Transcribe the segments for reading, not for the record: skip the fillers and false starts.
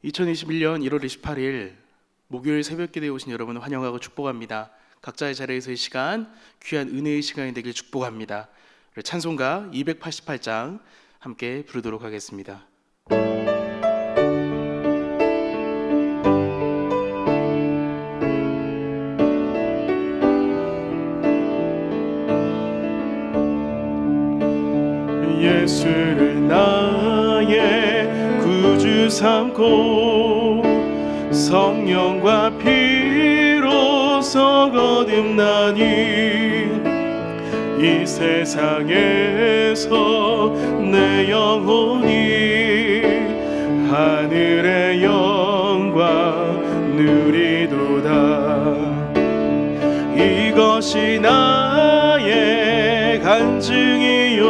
2021년 1월 28일 목요일 새벽기도에 오신 여러분을 환영하고 축복합니다. 각자의 자리에서 이 시간 귀한 은혜의 시간이 되길 축복합니다. 찬송가 288장 함께 부르도록 하겠습니다. 예수를 나의 구주 삼고 성령과 피로서 거듭나니 이 세상에서 내 영혼이 하늘의 영광 누리도다. 이것이 나의 간증이요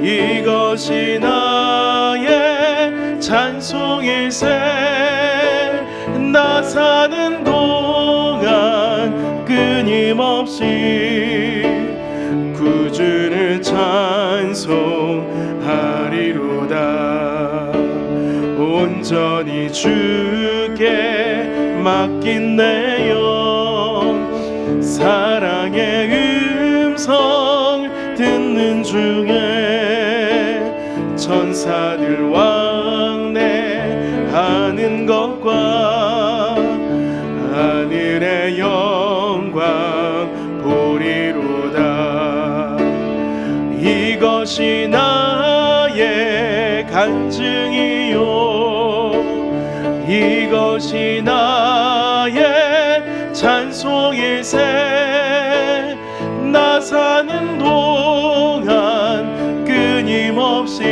이것이 나의 찬송일세. 나 사는 동안 끊임없이 구주를 찬송하리로다. 온전히 주께 맡긴 내 영 사랑의 음성 듣는 중에 천사들 왕래하는 것과 하늘의 영광 보리로다. 이것이 나의 간증이요 이것이 나의 찬송일세. 나 사는 동안 끊임없이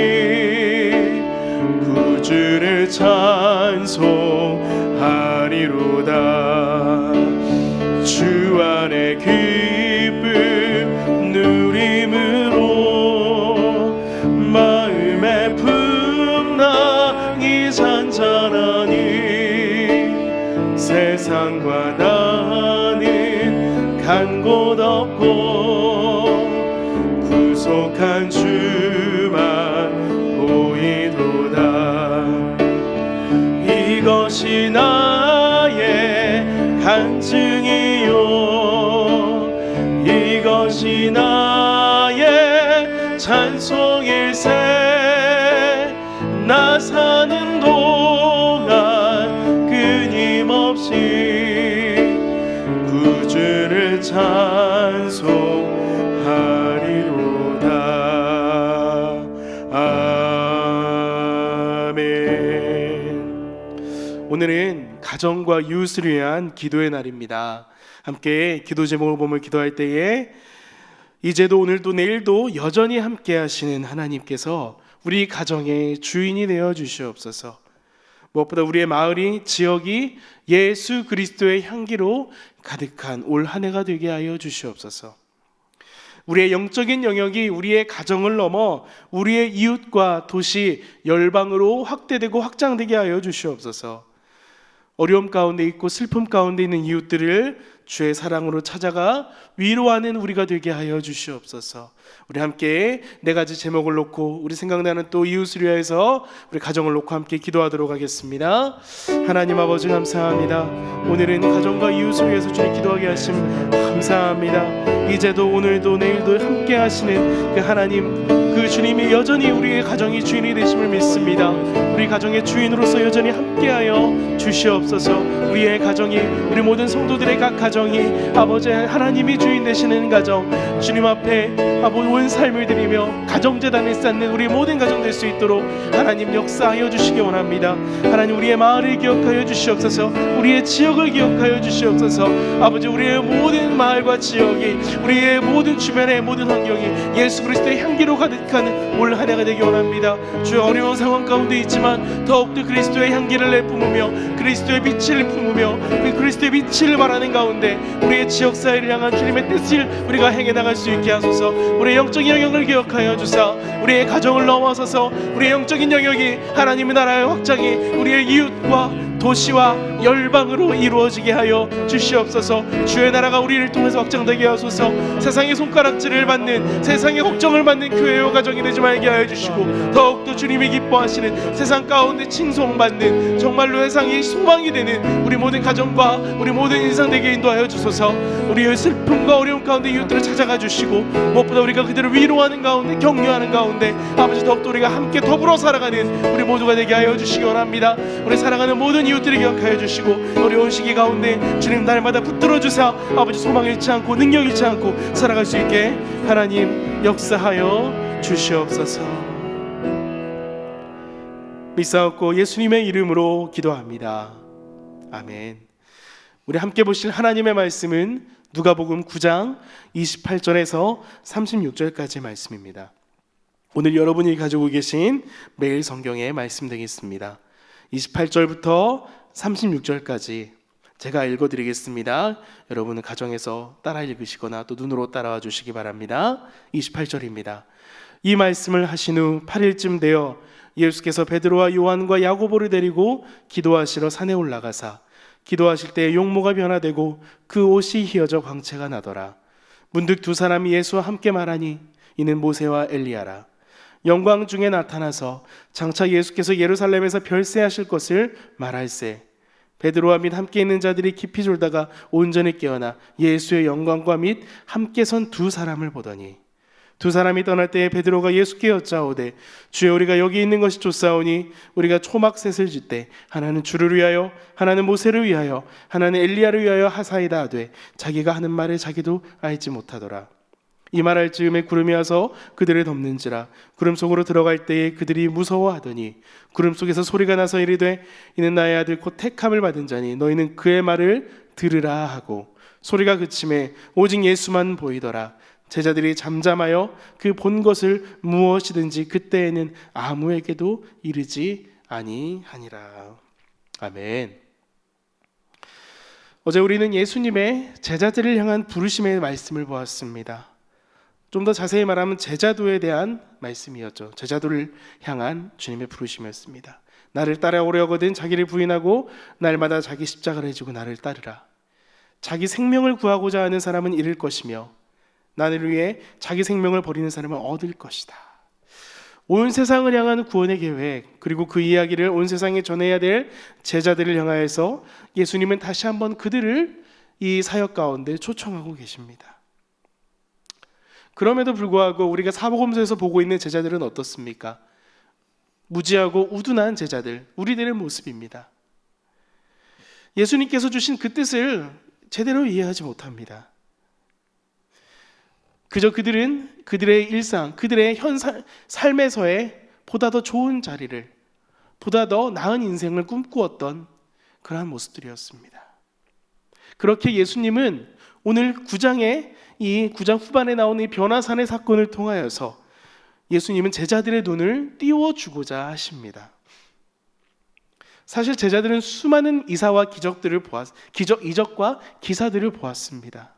구주를 찬송하리로다. 주 안에 기쁨 누림으로 마음의 풍랑이 잔잔하니 세상과 나는 간 곳 없고 구속한 주만 보이도다. 이것이 나의 간증이요 이것이 나의 찬송일세. 나 사는 동안 끊임없이 구주를 찬송하리로다. 아멘. 오늘은 가정과 이웃을 위한 기도의 날입니다. 함께 기도 제목을 보며 기도할 때에 이제도 오늘도 내일도 여전히 함께 하시는 하나님께서 우리 가정의 주인이 되어 주시옵소서. 무엇보다 우리의 마을이 지역이 예수 그리스도의 향기로 가득한 올 한 해가 되게 하여 주시옵소서. 우리의 영적인 영역이 우리의 가정을 넘어 우리의 이웃과 도시 열방으로 확대되고 확장되게 하여 주시옵소서. 어려움 가운데 있고 슬픔 가운데 있는 이웃들을 주의 사랑으로 찾아가 위로하는 우리가 되게 하여 주시옵소서. 우리 함께 네 가지 제목을 놓고 우리 생각나는 또 이웃을 위해서 우리 가정을 놓고 함께 기도하도록 하겠습니다. 하나님 아버지 감사합니다. 오늘은 가정과 이웃을 위해서 주님 기도하게 하심 감사합니다. 이제도 오늘도 내일도 함께 하시는 그 하나님, 그 주님이 여전히 우리의 가정이 주인이 되심을 믿습니다. 우리 가정의 주인으로서 여전히 함께하여 주시옵소서. 우리의 가정이, 우리 모든 성도들의 각 가정이 아버지 하나님이 주인 되시는 가정, 주님 앞에 아버지 온 삶을 드리며 가정재단을 쌓는 우리 모든 가정 될 수 있도록 하나님 역사하여 주시기 원합니다. 하나님 우리의 마을을 기억하여 주시옵소서. 우리의 지역을 기억하여 주시옵소서. 아버지 우리의 모든 마을과 지역이, 우리의 모든 주변의 모든 환경이 예수 그리스도의 향기로 가득한 올 한 해가 되기 원합니다. 주의 어려운 상황 가운데 있지만 더욱더 그리스도의 향기를 내뿜으며 그리스도의 빛을 품으며 그 그리스도의 빛을 바라는 가운데 우리의 지역사회를 향한 주님의 뜻을 우리가 행해 나갈 수 있게 하소서. 우리의 영적인 영역을 기억하여 주사 우리의 가정을 넘어서서 우리의 영적인 영역이 하나님의 나라의 확장이 우리의 이웃과 도시와 열방으로 이루어지게 하여 주시옵소서. 주의 나라가 우리를 통해서 확장되게 하소서. 세상의 손가락질을 받는, 세상의 걱정을 받는 교회와 가정이 되지 말게 하여 주시고, 더욱더 주님이 기뻐하시는, 세상 가운데 칭송받는, 정말로 세상이 소망이 되는 우리 모든 가정과 우리 모든 인생 되게 인도하여 주소서. 우리의 슬픔과 어려움 가운데 이웃들을 찾아가 주시고, 무엇보다 우리가 그들을 위로하는 가운데, 격려하는 가운데 아버지 더욱더 우리가 함께 더불어 살아가는 우리 모두가 되게 하여 주시기 원합니다. 우리 사랑하는 모든 이웃들을 기억하여 주시고, 어려운 시기 가운데 주님 날마다 붙들어 주사 아버지 소망 잃지 않고 능력 잃지 않고 살아갈 수 있게 하나님 역사하여 주시옵소서. 믿사옵고 예수님의 이름으로 기도합니다. 아멘. 우리 함께 보실 하나님의 말씀은 누가복음 9장 28절에서 36절까지의 말씀입니다. 오늘 여러분이 가지고 계신 매일 성경의 말씀 되겠습니다. 28절부터 36절까지 제가 읽어드리겠습니다. 여러분은 가정에서 따라 읽으시거나 또 눈으로 따라와 주시기 바랍니다. 28절입니다. 이 말씀을 하신 후 8일쯤 되어 예수께서 베드로와 요한과 야고보를 데리고 기도하시러 산에 올라가사 기도하실 때 용모가 변화되고 그 옷이 휘어져 광채가 나더라. 문득 두 사람이 예수와 함께 말하니 이는 모세와 엘리야라. 영광 중에 나타나서 장차 예수께서 예루살렘에서 별세하실 것을 말할세. 베드로와 및 함께 있는 자들이 깊이 졸다가 온전히 깨어나 예수의 영광과 및 함께 선 두 사람을 보더니, 두 사람이 떠날 때에 베드로가 예수께 여짜오되 주여 우리가 여기 있는 것이 좋사오니 우리가 초막셋을 짓되 하나는 주를 위하여 하나는 모세를 위하여 하나는 엘리야를 위하여 하사이다 하되 자기가 하는 말을 자기도 알지 못하더라. 이 말할 즈음에 구름이 와서 그들을 덮는지라. 구름 속으로 들어갈 때에 그들이 무서워하더니 구름 속에서 소리가 나서 이르되 이는 나의 아들 곧 택함을 받은 자니 너희는 그의 말을 들으라 하고, 소리가 그침에 오직 예수만 보이더라. 제자들이 잠잠하여 그 본 것을 무엇이든지 그때에는 아무에게도 이르지 아니하니라. 아멘. 어제 우리는 예수님의 제자들을 향한 부르심의 말씀을 보았습니다. 좀 더 자세히 말하면 제자도에 대한 말씀이었죠. 제자도를 향한 주님의 부르심이었습니다. 나를 따라오려거든 자기를 부인하고 날마다 자기 십자가를 지고 나를 따르라. 자기 생명을 구하고자 하는 사람은 잃을 것이며 나를 위해 자기 생명을 버리는 사람은 얻을 것이다. 온 세상을 향한 구원의 계획, 그리고 그 이야기를 온 세상에 전해야 될 제자들을 향하여서 예수님은 다시 한번 그들을 이 사역 가운데 초청하고 계십니다. 그럼에도 불구하고 우리가 사복음서에서 보고 있는 제자들은 어떻습니까? 무지하고 우둔한 제자들, 우리들의 모습입니다. 예수님께서 주신 그 뜻을 제대로 이해하지 못합니다. 그저 그들은 그들의 일상, 그들의 삶에서의 보다 더 좋은 자리를, 보다 더 나은 인생을 꿈꾸었던 그러한 모습들이었습니다. 그렇게 예수님은 오늘 9장에 이 9장 후반에 나오는 이 변화산의 사건을 통하여서 예수님은 제자들의 눈을 띄워주고자 하십니다. 사실 제자들은 수많은 이사와 이적과 기사들을 보았습니다.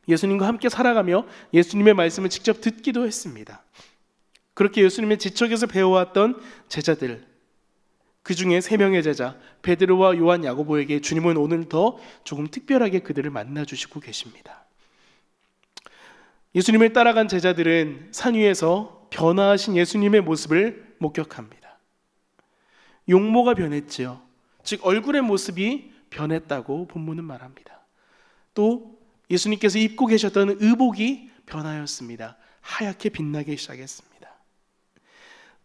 예수님과 함께 살아가며 예수님의 말씀을 직접 듣기도 했습니다. 그렇게 예수님의 지척에서 배워왔던 제자들, 그 중에 3명의 제자 베드로와 요한, 야고보에게 주님은 오늘 더 조금 특별하게 그들을 만나주시고 계십니다. 예수님을 따라간 제자들은 산 위에서 변화하신 예수님의 모습을 목격합니다. 용모가 변했지요. 즉 얼굴의 모습이 변했다고 본문은 말합니다. 또 예수님께서 입고 계셨던 의복이 변하였습니다. 하얗게 빛나기 시작했습니다.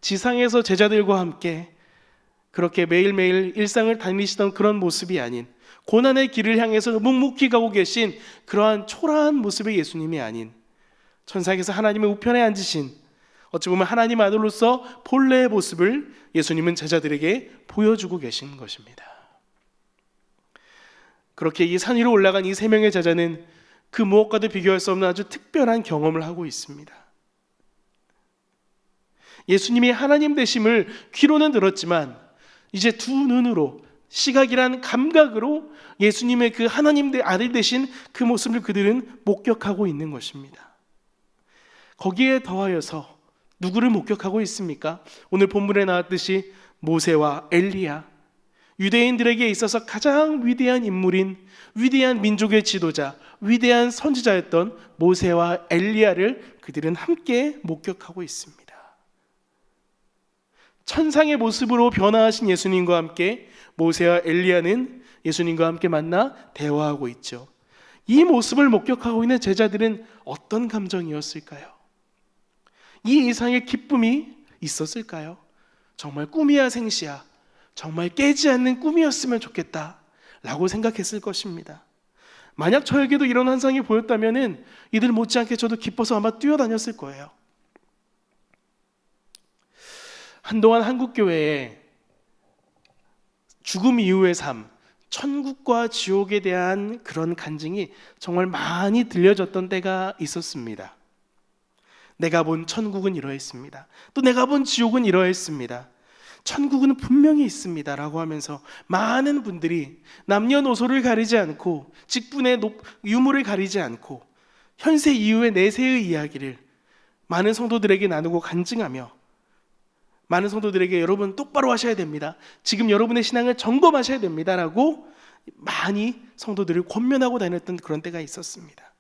지상에서 제자들과 함께 그렇게 매일매일 일상을 다니시던 그런 모습이 아닌, 고난의 길을 향해서 묵묵히 가고 계신 그러한 초라한 모습의 예수님이 아닌, 천상에서 하나님의 우편에 앉으신, 어찌 보면 하나님 아들로서 본래의 모습을 예수님은 제자들에게 보여주고 계신 것입니다. 그렇게 이 산 위로 올라간 이 3명의 제자는 그 무엇과도 비교할 수 없는 아주 특별한 경험을 하고 있습니다. 예수님이 하나님 되심을 귀로는 들었지만 이제 두 눈으로, 시각이란 감각으로 예수님의 그 하나님 아들 되신 그 모습을 그들은 목격하고 있는 것입니다. 거기에 더하여서 누구를 목격하고 있습니까? 오늘 본문에 나왔듯이 모세와 엘리야, 유대인들에게 있어서 가장 위대한 인물인 위대한 민족의 지도자, 위대한 선지자였던 모세와 엘리야를 그들은 함께 목격하고 있습니다. 천상의 모습으로 변화하신 예수님과 함께 모세와 엘리야는 예수님과 함께 만나 대화하고 있죠. 이 모습을 목격하고 있는 제자들은 어떤 감정이었을까요? 이 이상의 기쁨이 있었을까요? 정말 꿈이야 생시야, 정말 깨지 않는 꿈이었으면 좋겠다 라고 생각했을 것입니다. 만약 저에게도 이런 환상이 보였다면 이들 못지않게 저도 기뻐서 아마 뛰어다녔을 거예요. 한동안 한국교회에 죽음 이후의 삶, 천국과 지옥에 대한 그런 간증이 정말 많이 들려졌던 때가 있었습니다. 내가 본 천국은 이러했습니다. 또 내가 본 지옥은 이러했습니다. 천국은 분명히 있습니다 라고 하면서 많은 분들이 남녀노소를 가리지 않고 직분의 유무를 가리지 않고 현세 이후의 내세의 이야기를 많은 성도들에게 나누고 간증하며 많은 성도들에게 여러분 똑바로 하셔야 됩니다, 지금 여러분의 신앙을 점검하셔야 됩니다 라고 많이 성도들을 권면하고 다녔던 그런 때가 있었습니다.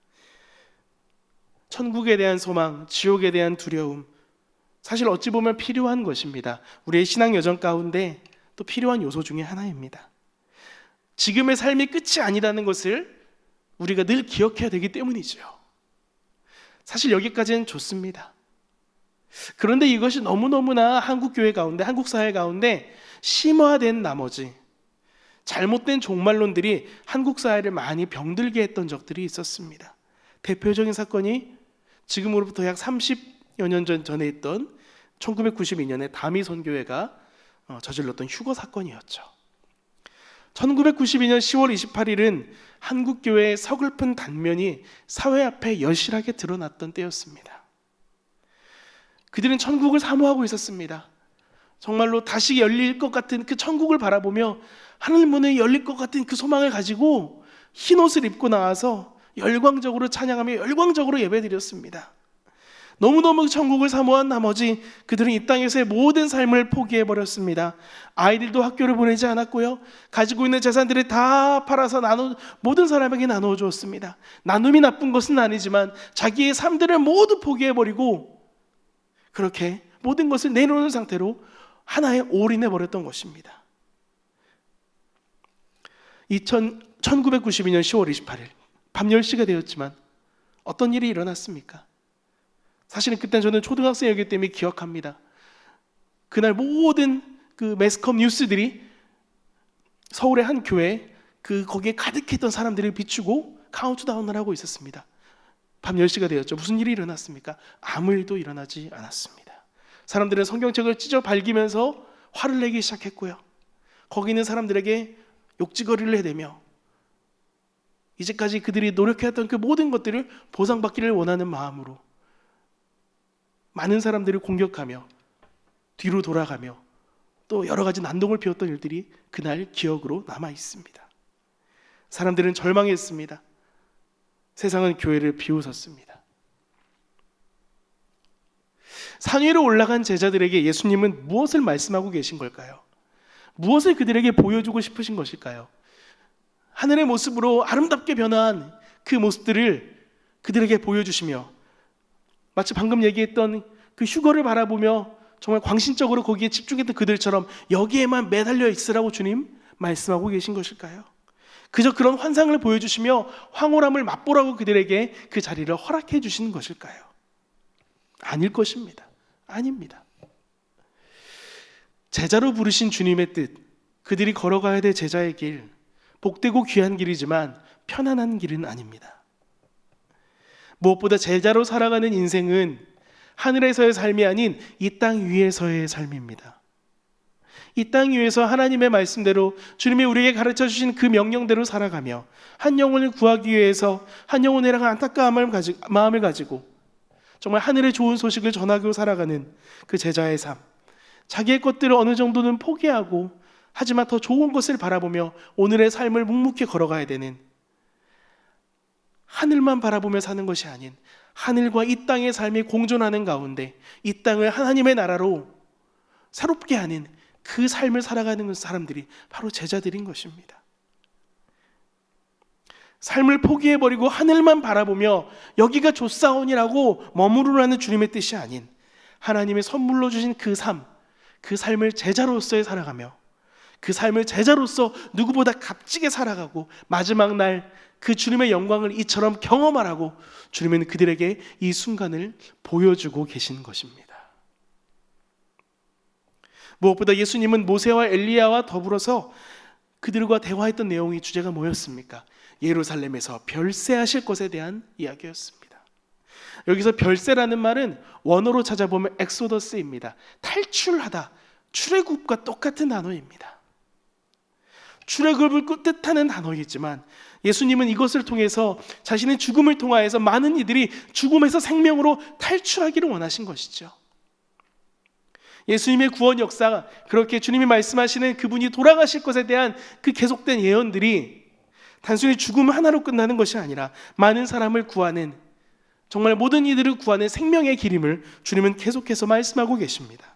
천국에 대한 소망, 지옥에 대한 두려움, 사실 어찌 보면 필요한 것입니다. 우리의 신앙 여정 가운데 또 필요한 요소 중에 하나입니다. 지금의 삶이 끝이 아니라는 것을 우리가 늘 기억해야 되기 때문이죠. 사실 여기까지는 좋습니다. 그런데 이것이 너무너무나 한국 교회 가운데, 한국 사회 가운데 심화된 나머지 잘못된 종말론들이 한국 사회를 많이 병들게 했던 적들이 있었습니다. 대표적인 사건이 지금으로부터 약 30여 년 전에 있던 1992년에 다미 선교회가 저질렀던 휴거 사건이었죠. 1992년 10월 28일은 한국교회의 서글픈 단면이 사회 앞에 여실하게 드러났던 때였습니다. 그들은 천국을 사모하고 있었습니다. 정말로 다시 열릴 것 같은 그 천국을 바라보며 하늘 문이 열릴 것 같은 그 소망을 가지고 흰 옷을 입고 나와서 열광적으로 찬양하며 열광적으로 예배드렸습니다. 너무너무 천국을 사모한 나머지 그들은 이 땅에서의 모든 삶을 포기해버렸습니다. 아이들도 학교를 보내지 않았고요, 가지고 있는 재산들을 다 팔아서 모든 사람에게 나누어 주었습니다. 나눔이 나쁜 것은 아니지만 자기의 삶들을 모두 포기해버리고 그렇게 모든 것을 내놓는 상태로 하나에 올인해버렸던 것입니다. 1992년 10월 28일 밤 10시가 되었지만 어떤 일이 일어났습니까? 사실은 그때 저는 초등학생이었기 때문에 기억합니다. 그날 모든 그 매스컴 뉴스들이 서울의 한 교회 거기에 가득했던 사람들을 비추고 카운트다운을 하고 있었습니다. 밤 10시가 되었죠. 무슨 일이 일어났습니까? 아무 일도 일어나지 않았습니다. 사람들은 성경책을 찢어 발기면서 화를 내기 시작했고요, 거기 있는 사람들에게 욕지거리를 해대며 이제까지 그들이 노력해왔던 그 모든 것들을 보상받기를 원하는 마음으로 많은 사람들을 공격하며 뒤로 돌아가며 또 여러 가지 난동을 피웠던 일들이 그날 기억으로 남아 있습니다. 사람들은 절망했습니다. 세상은 교회를 비웃었습니다. 산 위로 올라간 제자들에게 예수님은 무엇을 말씀하고 계신 걸까요? 무엇을 그들에게 보여주고 싶으신 것일까요? 하늘의 모습으로 아름답게 변한 그 모습들을 그들에게 보여주시며 마치 방금 얘기했던 그 휴거를 바라보며 정말 광신적으로 거기에 집중했던 그들처럼 여기에만 매달려 있으라고 주님 말씀하고 계신 것일까요? 그저 그런 환상을 보여주시며 황홀함을 맛보라고 그들에게 그 자리를 허락해 주시는 것일까요? 아닐 것입니다. 아닙니다. 제자로 부르신 주님의 뜻, 그들이 걸어가야 될 제자의 길, 복되고 귀한 길이지만 편안한 길은 아닙니다. 무엇보다 제자로 살아가는 인생은 하늘에서의 삶이 아닌 이 땅 위에서의 삶입니다. 이 땅 위에서 하나님의 말씀대로 주님이 우리에게 가르쳐 주신 그 명령대로 살아가며 한 영혼을 구하기 위해서 한 영혼에 대한 안타까운 마음을 가지고 정말 하늘의 좋은 소식을 전하고 살아가는 그 제자의 삶, 자기의 것들을 어느 정도는 포기하고 하지만 더 좋은 것을 바라보며 오늘의 삶을 묵묵히 걸어가야 되는, 하늘만 바라보며 사는 것이 아닌 하늘과 이 땅의 삶이 공존하는 가운데 이 땅을 하나님의 나라로 새롭게 하는 그 삶을 살아가는 사람들이 바로 제자들인 것입니다. 삶을 포기해버리고 하늘만 바라보며 여기가 좋사오니라고 머무르라는 주님의 뜻이 아닌 하나님의 선물로 주신 그 삶을 제자로서의 살아가며 그 삶을 제자로서 누구보다 값지게 살아가고 마지막 날 그 주님의 영광을 이처럼 경험하라고 주님은 그들에게 이 순간을 보여주고 계신 것입니다. 무엇보다 예수님은 모세와 엘리야와 더불어서 그들과 대화했던 내용이 주제가 뭐였습니까? 예루살렘에서 별세하실 것에 대한 이야기였습니다. 여기서 별세라는 말은 원어로 찾아보면 엑소더스입니다. 탈출하다, 출애굽과 똑같은 단어입니다. 출애굽을 뜻하는 단어이지만 예수님은 이것을 통해서 자신의 죽음을 통하여서 많은 이들이 죽음에서 생명으로 탈출하기를 원하신 것이죠. 예수님의 구원 역사가 그렇게 주님이 말씀하시는 그분이 돌아가실 것에 대한 그 계속된 예언들이 단순히 죽음 하나로 끝나는 것이 아니라 많은 사람을 구하는, 정말 모든 이들을 구하는 생명의 길임을 주님은 계속해서 말씀하고 계십니다.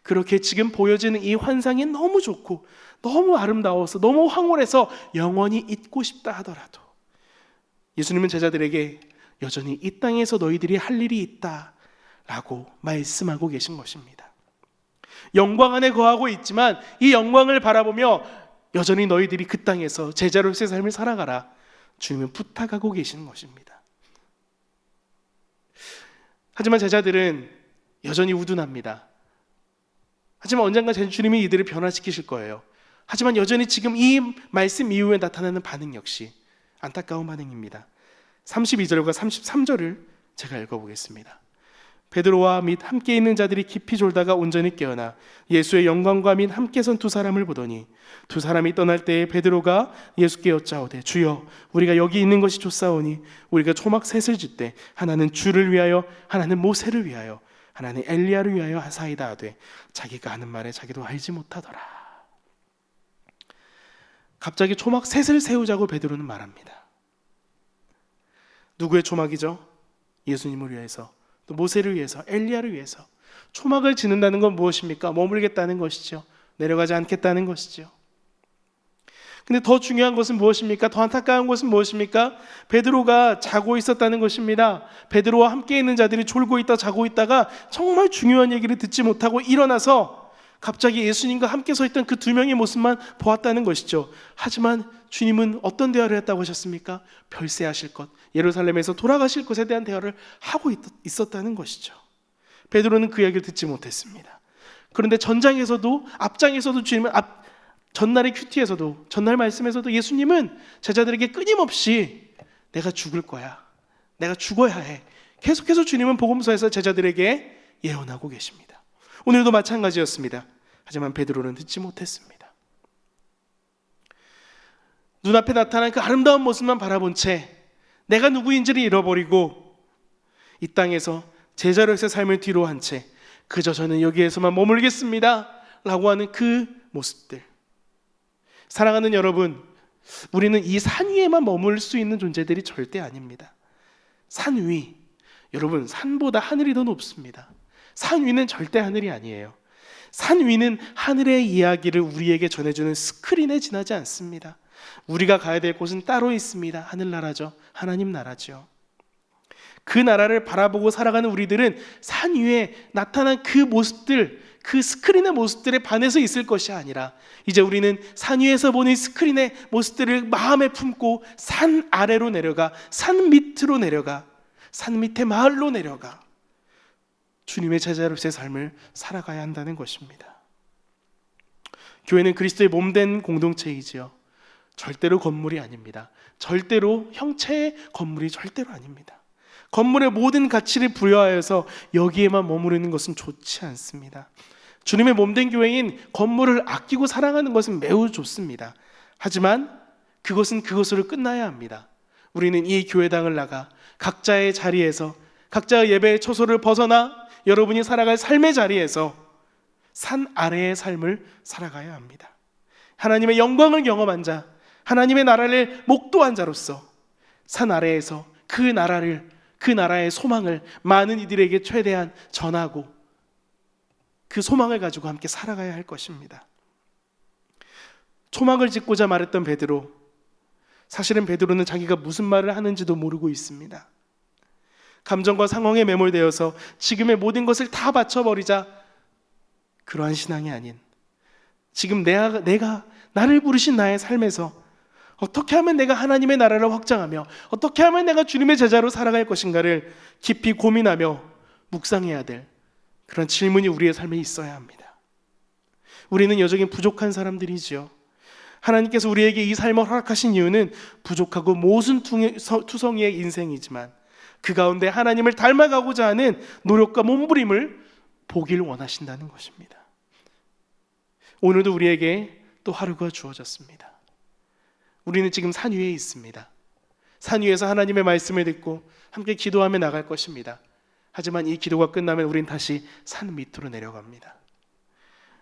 그렇게 지금 보여지는 이 환상이 너무 좋고 너무 아름다워서 너무 황홀해서 영원히 잊고 싶다 하더라도 예수님은 제자들에게 여전히 이 땅에서 너희들이 할 일이 있다 라고 말씀하고 계신 것입니다. 영광 안에 거하고 있지만 이 영광을 바라보며 여전히 너희들이 그 땅에서 제자로서의 삶을 살아가라, 주님은 부탁하고 계시는 것입니다. 하지만 제자들은 여전히 우둔합니다. 하지만 언젠가 주님이 이들을 변화시키실 거예요. 하지만 여전히 지금 이 말씀 이후에 나타나는 반응 역시 안타까운 반응입니다. 32절과 33절을 제가 읽어보겠습니다. 베드로와 및 함께 있는 자들이 깊이 졸다가 온전히 깨어나 예수의 영광과 및 함께 선 두 사람을 보더니 두 사람이 떠날 때에 베드로가 예수께 여짜오되 주여 우리가 여기 있는 것이 좋사오니 우리가 초막 셋을 짓되 하나는 주를 위하여 하나는 모세를 위하여 하나는 엘리야를 위하여 하사이다 하되 자기가 하는 말에 자기도 알지 못하더라. 갑자기 초막 셋을 세우자고 베드로는 말합니다. 누구의 초막이죠? 예수님을 위해서, 또 모세를 위해서, 엘리야를 위해서. 초막을 짓는다는 건 무엇입니까? 머물겠다는 것이죠. 내려가지 않겠다는 것이죠. 근데 더 중요한 것은 무엇입니까? 더 안타까운 것은 무엇입니까? 베드로가 자고 있었다는 것입니다. 베드로와 함께 있는 자들이 졸고 있다 자고 있다가 정말 중요한 얘기를 듣지 못하고 일어나서 갑자기 예수님과 함께 서 있던 그 두 명의 모습만 보았다는 것이죠. 하지만 주님은 어떤 대화를 했다고 하셨습니까? 별세하실 것, 예루살렘에서 돌아가실 것에 대한 대화를 하고 있었다는 것이죠. 베드로는 그 이야기를 듣지 못했습니다. 그런데 전장에서도 앞장에서도 주님은 전날의 큐티에서도 전날 말씀에서도 예수님은 제자들에게 끊임없이 내가 죽을 거야, 내가 죽어야 해, 계속해서 주님은 복음서에서 제자들에게 예언하고 계십니다. 오늘도 마찬가지였습니다. 하지만 베드로는 듣지 못했습니다. 눈앞에 나타난 그 아름다운 모습만 바라본 채 내가 누구인지를 잃어버리고 이 땅에서 제자로서의 삶을 뒤로 한 채 그저 저는 여기에서만 머물겠습니다 라고 하는 그 모습들. 사랑하는 여러분, 우리는 이 산 위에만 머물 수 있는 존재들이 절대 아닙니다. 산 위, 여러분, 산보다 하늘이 더 높습니다. 산 위는 절대 하늘이 아니에요. 산 위는 하늘의 이야기를 우리에게 전해주는 스크린에 지나지 않습니다. 우리가 가야 될 곳은 따로 있습니다. 하늘나라죠. 하나님 나라죠. 그 나라를 바라보고 살아가는 우리들은 산 위에 나타난 그 모습들, 그 스크린의 모습들에 반해서 있을 것이 아니라 이제 우리는 산 위에서 보는 스크린의 모습들을 마음에 품고 산 아래로 내려가, 산 밑으로 내려가, 산 밑에 마을로 내려가 주님의 제자로서의 삶을 살아가야 한다는 것입니다. 교회는 그리스도의 몸된 공동체이지요. 절대로 건물이 아닙니다. 절대로 형체의 건물이 절대로 아닙니다. 건물의 모든 가치를 부여하여서 여기에만 머무르는 것은 좋지 않습니다. 주님의 몸된 교회인 건물을 아끼고 사랑하는 것은 매우 좋습니다. 하지만 그것은 그것으로 끝나야 합니다. 우리는 이 교회당을 나가 각자의 자리에서, 각자의 예배의 초소를 벗어나 여러분이 살아갈 삶의 자리에서 산 아래의 삶을 살아가야 합니다. 하나님의 영광을 경험한 자, 하나님의 나라를 목도한 자로서 산 아래에서 그 나라의 소망을 많은 이들에게 최대한 전하고 그 소망을 가지고 함께 살아가야 할 것입니다. 초막을 짓고자 말했던 베드로, 사실은 베드로는 자기가 무슨 말을 하는지도 모르고 있습니다. 감정과 상황에 매몰되어서 지금의 모든 것을 다 바쳐버리자, 그러한 신앙이 아닌 지금 내가 나를 부르신 나의 삶에서 어떻게 하면 내가 하나님의 나라를 확장하며 어떻게 하면 내가 주님의 제자로 살아갈 것인가를 깊이 고민하며 묵상해야 될 그런 질문이 우리의 삶에 있어야 합니다. 우리는 여전히 부족한 사람들이지요. 하나님께서 우리에게 이 삶을 허락하신 이유는 부족하고 모순투성이의 인생이지만 그 가운데 하나님을 닮아가고자 하는 노력과 몸부림을 보길 원하신다는 것입니다. 오늘도 우리에게 또 하루가 주어졌습니다. 우리는 지금 산 위에 있습니다. 산 위에서 하나님의 말씀을 듣고 함께 기도하며 나갈 것입니다. 하지만 이 기도가 끝나면 우린 다시 산 밑으로 내려갑니다.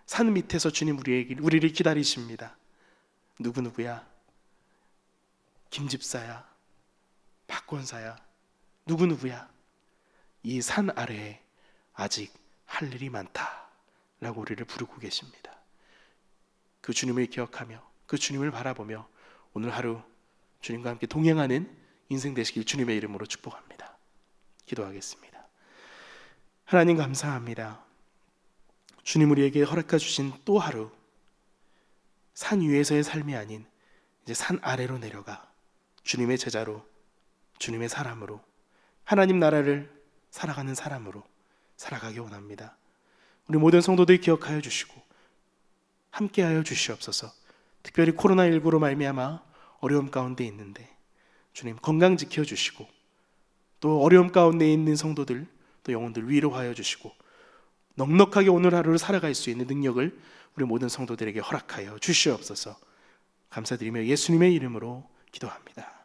산 밑에서 주님 우리를 기다리십니다. 누구야? 김집사야? 박권사야? 누구야? 이 산 아래에 아직 할 일이 많다 라고 우리를 부르고 계십니다. 그 주님을 기억하며 그 주님을 바라보며 오늘 하루 주님과 함께 동행하는 인생 되시길 주님의 이름으로 축복합니다. 기도하겠습니다. 하나님 감사합니다. 주님 우리에게 허락해 주신 또 하루, 산 위에서의 삶이 아닌 이제 산 아래로 내려가 주님의 제자로, 주님의 사람으로, 하나님 나라를 살아가는 사람으로 살아가기 원합니다. 우리 모든 성도들 기억하여 주시고 함께하여 주시옵소서. 특별히 코로나19로 말미암아 어려움 가운데 있는데 주님 건강 지켜주시고 또 어려움 가운데 있는 성도들 또 영혼들 위로하여 주시고 넉넉하게 오늘 하루를 살아갈 수 있는 능력을 우리 모든 성도들에게 허락하여 주시옵소서. 감사드리며 예수님의 이름으로 기도합니다.